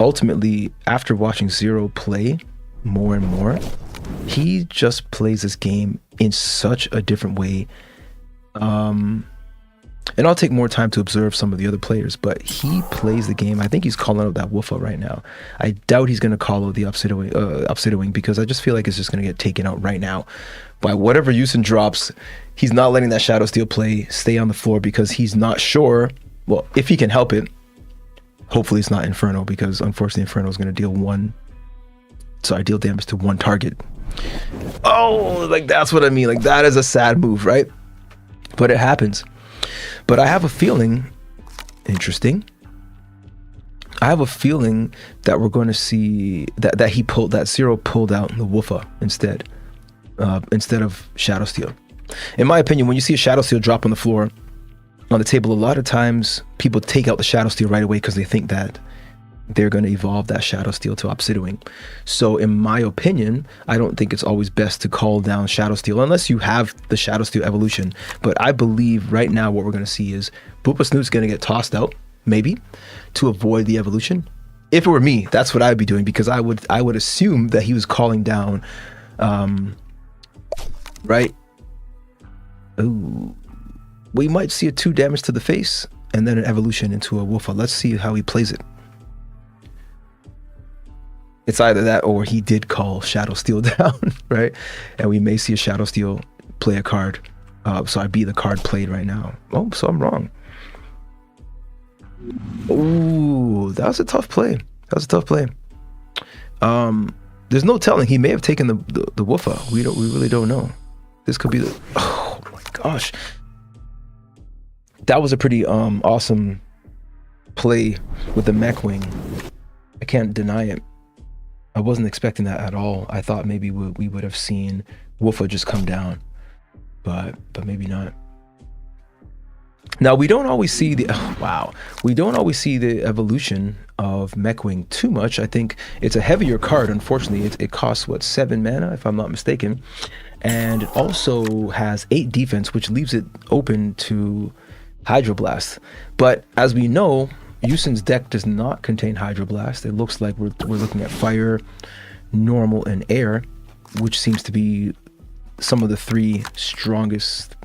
ultimately, after watching Szerro play more and more, he just plays this game in such a different way. And I'll take more time to observe some of the other players, but he plays the game. I think he's calling out that Woofa right now. I doubt he's going to call out the Obsidian Wing because I just feel like it's just going to get taken out right now. By whatever Yusin drops, he's not letting that Shadow Steel play stay on the floor because he's not sure. Well, if he can help it, hopefully it's not Inferno because unfortunately Inferno is going to deal deal damage to 1 target. Oh, like that's what I mean. Like that is a sad move, right? But it happens. But I have a feeling, interesting. I have a feeling that we're going to see that Szerro pulled out the Woofa instead of Shadow Steel. In my opinion, when you see a Shadow Steel drop on the floor, on the table, a lot of times people take out the Shadow Steel right away because they think that they're going to evolve that Shadow Steel to Obsidian Wing. So in my opinion, I don't think it's always best to call down Shadow Steel unless you have the Shadow Steel evolution. But I believe right now what we're going to see is Boopa Snoot's going to get tossed out, maybe, to avoid the evolution. If it were me, that's what I'd be doing because I would assume that he was calling down, right? Ooh. We might see a 2 damage to the face and then an evolution into a Woofa. Let's see how he plays it. It's either that or he did call Shadow Steel down, right? And we may see a Shadow Steel play a card. So I'd be the card played right now. Oh, so I'm wrong. Ooh, that was a tough play. There's no telling. He may have taken the Woofa. We really don't know. This could be the... Oh my gosh. That was a pretty awesome play with the mech wing. I can't deny it. I wasn't expecting that at all. I thought maybe we would have seen Woofa just come down, but maybe not. Now we don't always see the we don't always see the evolution of Mechwing too much. I think it's a heavier card. Unfortunately, it costs what, 7 mana if I'm not mistaken, and it also has 8 defense, which leaves it open to Hydroblast. But as we know, Yusin's deck does not contain Hydroblast. It looks like we're looking at Fire, Normal, and Air, which seems to be some of the 3 strongest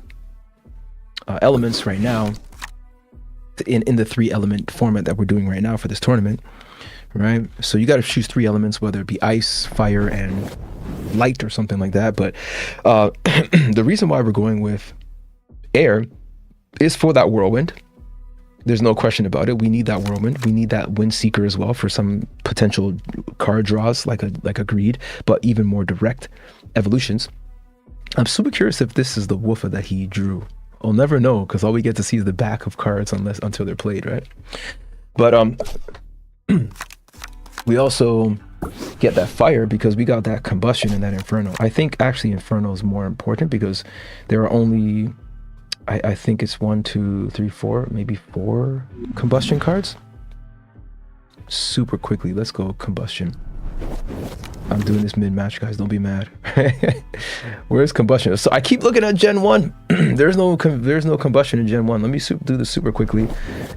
elements right now in the 3 element format that we're doing right now for this tournament, right? So you got to choose 3 elements, whether it be ice, fire, and light or something like that. But the reason why we're going with air is for that whirlwind. There's no question about it. We need that whirlwind. We need that wind seeker as well for some potential card draws like a greed, but even more direct evolutions. I'm super curious if this is the Woofa that he drew. I'll never know because all we get to see is the back of cards until they're played, right? But we also get that fire because we got that combustion and that inferno. I think actually inferno is more important because there are only, I think it's 1, 2, 3, 4, maybe 4 combustion cards. Super quickly, let's go combustion. I'm doing this mid-match, guys, don't be mad. Where's combustion? So I keep looking at Gen 1. there's no combustion in Gen 1. Let me do this super quickly,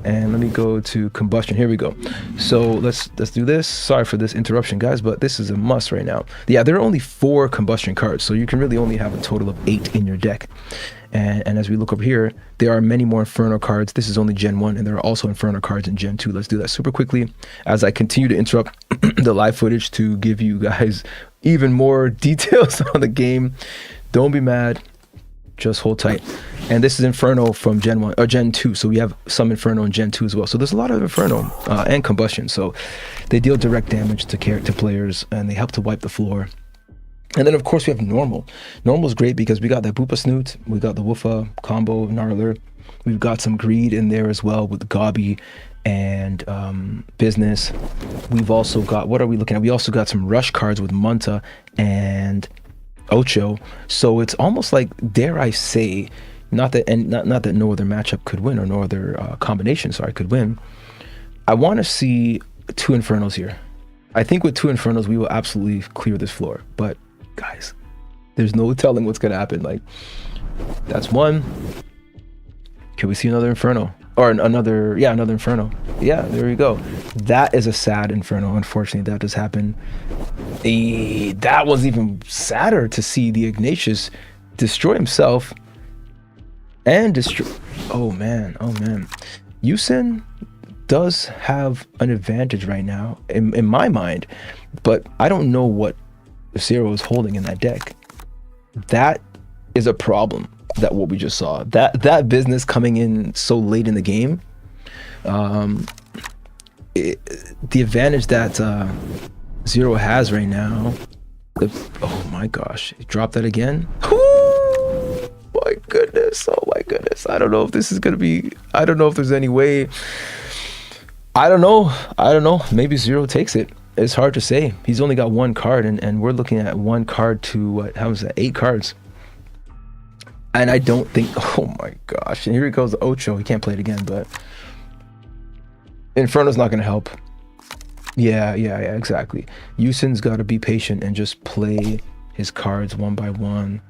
and let me go to combustion. Here we go. So let's do this. Sorry for this interruption, guys, but this is a must right now. Yeah, there are only 4 combustion cards, so you can really only have a total of 8 in your deck. And as we look over here, there are many more Inferno cards. This is only Gen 1, and there are also Inferno cards in Gen 2. Let's do that super quickly as I continue to interrupt the live footage to give you guys even more details on the game. Don't be mad. Just hold tight. And this is Inferno from Gen 1 or Gen 2. So we have some Inferno in Gen 2 as well. So there's a lot of Inferno and Combustion. So they deal direct damage to players, and they help to wipe the floor. And then, of course, we have Normal. Normal is great because we got that Boopa Snoot, we got the Woofa combo, Gnarler. We've got some Greed in there as well with Gobby and Business. We've also got, what are we looking at? We also got some Rush cards with Munta and Ocho. So it's almost like, dare I say, not that no other matchup could win or no other combination, could win. I want to see 2 Infernos here. I think with 2 Infernos, we will absolutely clear this floor. But guys, there's no telling what's gonna happen. Like, that's 1. Can we see another Inferno? Or another Inferno. Yeah, there we go. That is a sad Inferno. Unfortunately, that does happen. That was even sadder to see the Ignatius destroy himself and destroy. Oh man. Yusin does have an advantage right now in my mind, but I don't know what Szerro is holding in that deck. That is a problem. That what we just saw. That Business coming in so late in the game. The advantage that Szerro has right now. Oh my gosh! He dropped that again. Oh my goodness! Oh my goodness! I don't know if this is gonna be. I don't know if there's any way. I don't know. Maybe Szerro takes it. It's hard to say. He's only got 1 card, and we're looking at 1 card to what? How is that? 8 cards. And I don't think. Oh my gosh! And here he goes, the Ocho. He can't play it again, but Inferno's not gonna help. Yeah, exactly. Yusin's got to be patient and just play his cards one by one.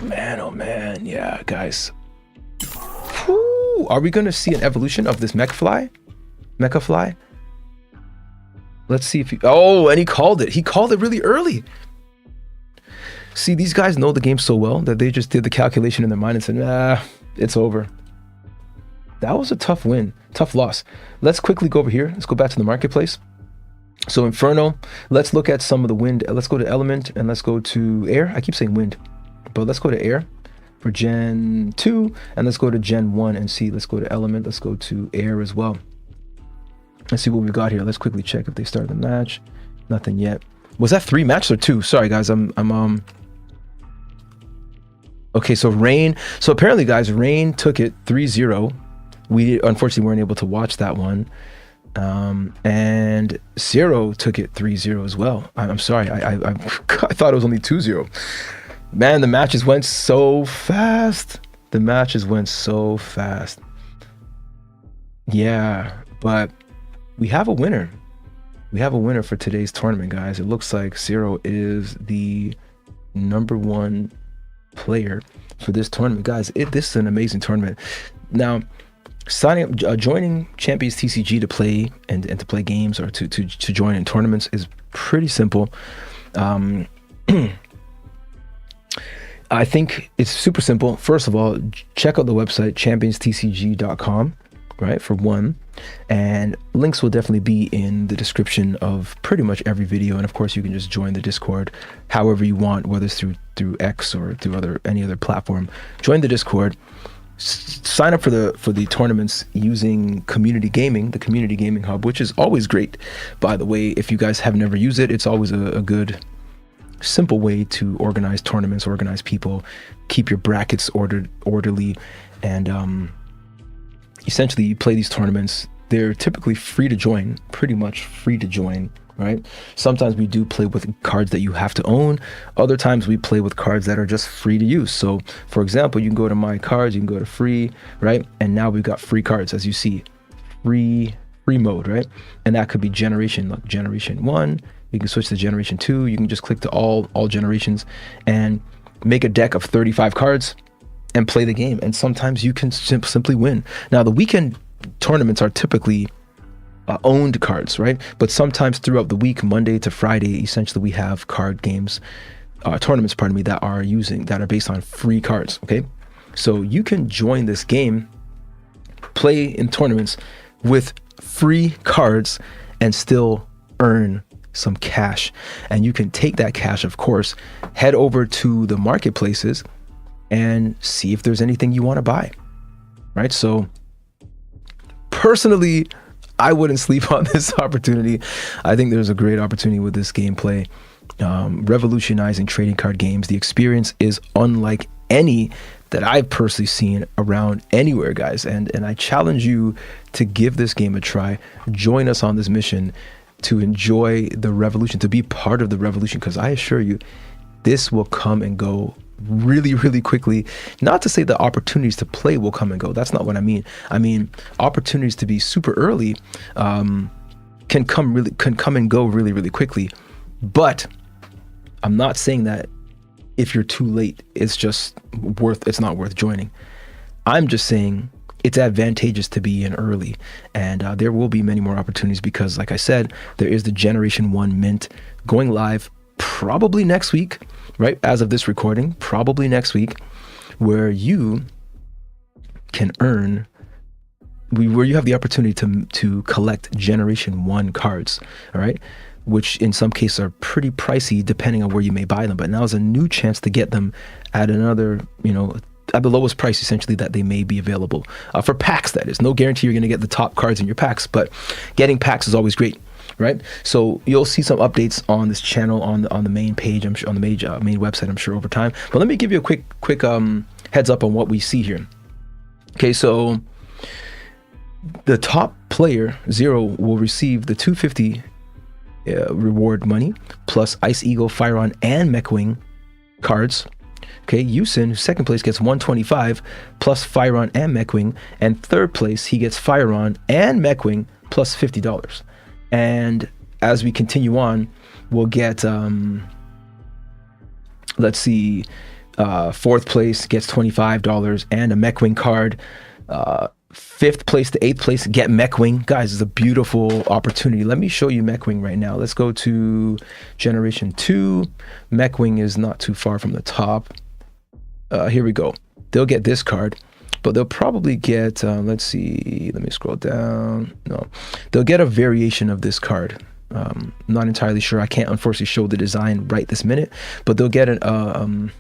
Man, oh man, yeah, guys. Whew. Are we gonna see an evolution of this Mecha Fly? Let's see if he. Oh, and he called it. He called it really early. See, these guys know the game so well that they just did the calculation in their mind and said, nah, it's over. That was a tough win, tough loss. Let's quickly go over here. Let's go back to the marketplace. So Inferno, let's look at some of the wind. Let's go to Element and let's go to Air. I keep saying wind, but let's go to Air for Gen 2 and let's go to Gen 1 and see. Let's go to Element. Let's go to Air as well. Let's see what we've got here. Let's quickly check if they started the match. Nothing yet. Was that 3 matches or 2? Sorry guys, okay, so Rain. So apparently, guys, Rain took it 3-0. We unfortunately weren't able to watch that one. And Szerro took it 3-0 as well. I'm sorry. I thought it was only 2-0. Man, the matches went so fast. Yeah, but we have a winner. We have a winner for today's tournament, guys. It looks like Szerro is the #1 player for this tournament, guys. This is an amazing tournament. Now, signing up, joining ChampionsTCG to play and to play games or to join in tournaments is pretty simple. I think it's super simple. First of all, check out the website ChampionsTCG.com, right, for one, and links will definitely be in the description of pretty much every video. And of course, you can just join the Discord however you want, whether it's through X or through any other platform. Join the Discord. Sign up for the tournaments using Community Gaming, the Community Gaming Hub, which is always great. By the way, if you guys have never used it, it's always a good simple way to organize tournaments, organize people, keep your brackets orderly, and essentially you play these tournaments. They're typically free to join, pretty much free to join, right? Sometimes we do play with cards that you have to own. Other times we play with cards that are just free to use. So for example, you can go to my cards, you can go to free, right? And now we've got free cards, as you see, free mode, right? And that could be generation 1. You can switch to generation 2. You can just click to all generations and make a deck of 35 cards and play the game. And sometimes you can simply win. Now the weekend tournaments are typically owned cards, right? But sometimes throughout the week, Monday to Friday, essentially we have card games, tournaments, that are based on free cards. Okay, so you can join this game, play in tournaments with free cards, and still earn some cash. And you can take that cash, of course, head over to the marketplaces and see if there's anything you want to buy, right? So personally, I wouldn't sleep on this opportunity. I think there's a great opportunity with this gameplay, revolutionizing trading card games. The experience is unlike any that I've personally seen around anywhere, guys. And I challenge you to give this game a try. Join us on this mission to enjoy the revolution, to be part of the revolution, because I assure you, this will come and go really, really quickly. Not to say the opportunities to play will come and go. That's not what I mean. I mean, opportunities to be super early can come and go really, really quickly. But I'm not saying that if you're too late, it's not worth joining. I'm just saying it's advantageous to be in early, and there will be many more opportunities because, like I said, there is the Generation 1 mint going live probably next week, right? As of this recording, probably next week, where you can earn, where you have the opportunity to collect Generation 1 cards, all right? Which in some cases are pretty pricey depending on where you may buy them. But now is a new chance to get them at another, at the lowest price essentially that they may be available. For packs, that is. No guarantee you're going to get the top cards in your packs, but getting packs is always great, right? So you'll see some updates on this channel on the main page, I'm sure, on the main website, I'm sure, over time. But let me give you a quick heads up on what we see here. Okay, so the top player, Szerro, will receive the 250 reward money plus Ice Eagle, Firon, and Mechwing cards. Okay, Yusin, who's second place, gets 125 plus Firon and Mechwing, and third place he gets Firon and Mechwing plus $50. And as we continue on, we'll get let's see, fourth place gets $25 and a Mechwing card. Fifth place to eighth place get Mechwing. Guys, it's a beautiful opportunity. Let me show you Mechwing right now. Let's go to Generation 2. Mechwing is not too far from the top. Here we go. They'll get this card, but they'll probably get, let's see, let me scroll down. No, they'll get a variation of this card. Not entirely sure. I can't unfortunately show the design right this minute, but they'll get a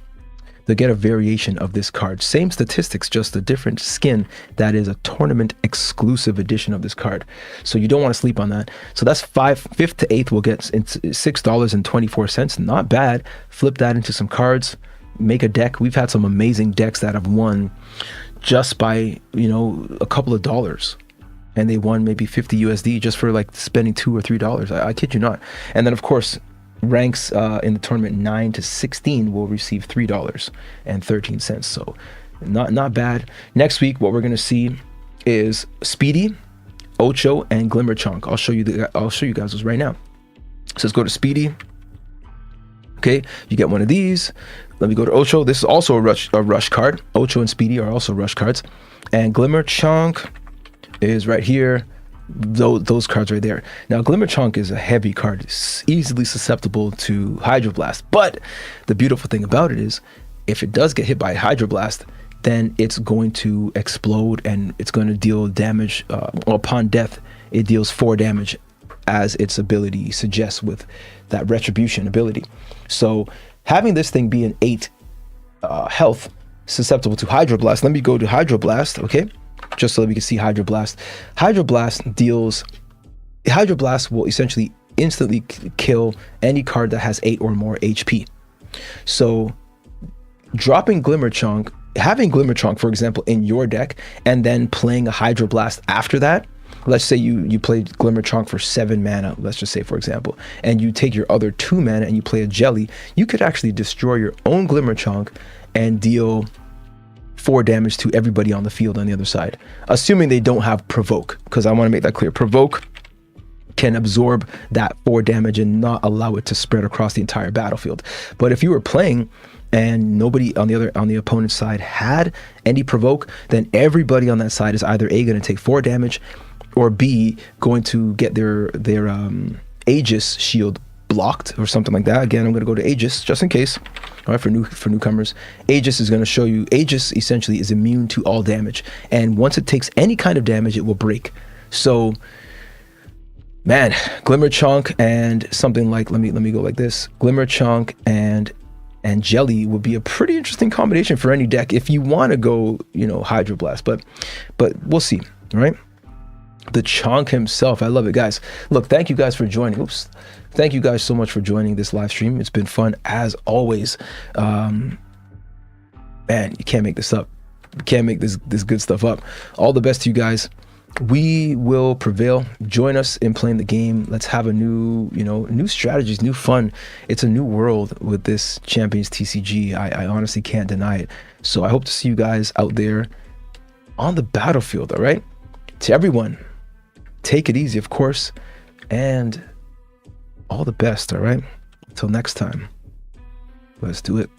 variation of this card. Same statistics, just a different skin. That is a tournament exclusive edition of this card. So you don't want to sleep on that. So that's fifth to eighth will get $6.24. Not bad. Flip that into some cards, make a deck. We've had some amazing decks that have won just by, a couple of dollars. And they won maybe 50 USD just for like spending $2 or $3. I kid you not. And then of course, ranks in the tournament 9 to 16 will receive $3.13. So not bad. Next week, what we're going to see is Speedy, Ocho, and Glimmer Chunk. I'll show you guys those right now. So let's go to Speedy. Okay, you get one of these. Let me go to Ocho. This is also a rush card. Ocho and Speedy are also rush cards. And Glimmer Chunk is right here. Those cards right there. Now, Glimmer Chunk is a heavy card. It's easily susceptible to Hydroblast. But the beautiful thing about it is, if it does get hit by Hydroblast, then it's going to explode and it's going to deal damage. Upon death, it deals 4 damage, as its ability suggests with that Retribution ability. So having this thing be an 8 health, susceptible to Hydroblast. Let me go to Hydroblast, okay? Just so that we can see Hydroblast. Hydroblast will essentially instantly kill any card that has 8 or more HP. So dropping Glimmerchunk, having Glimmerchunk, for example, in your deck, and then playing a Hydroblast after that. Let's say you played Glimmerchunk for 7 mana, let's just say, for example, and you take your other 2 mana and you play a Jelly, you could actually destroy your own Glimmerchunk and deal 4 damage to everybody on the field on the other side, assuming they don't have Provoke, because I want to make that clear. Provoke can absorb that 4 damage and not allow it to spread across the entire battlefield. But if you were playing and nobody on the opponent's side had any Provoke, then everybody on that side is either A, going to take 4 damage, or B, going to get their Aegis shield blocked or something like that. Again, I'm going to go to Aegis just in case. All right, for newcomers, Aegis is going to show you, Aegis essentially is immune to all damage, and once it takes any kind of damage, it will break. So, man, Glimmerchunk and something like, let me go like this. Glimmerchunk and Jelly would be a pretty interesting combination for any deck if you want to go, Hydroblast. But we'll see. All right. The Chonk himself. I love it, guys. Look, thank you guys for joining. Oops. Thank you guys so much for joining this live stream. It's been fun as always. Man, you can't make this up. You can't make this good stuff up. All the best to you guys. We will prevail. Join us in playing the game. Let's have a new strategies, new fun. It's a new world with this Champions TCG. I honestly can't deny it. So I hope to see you guys out there on the battlefield. All right. To everyone, take it easy, of course, and all the best. All right. Until next time. Let's do it.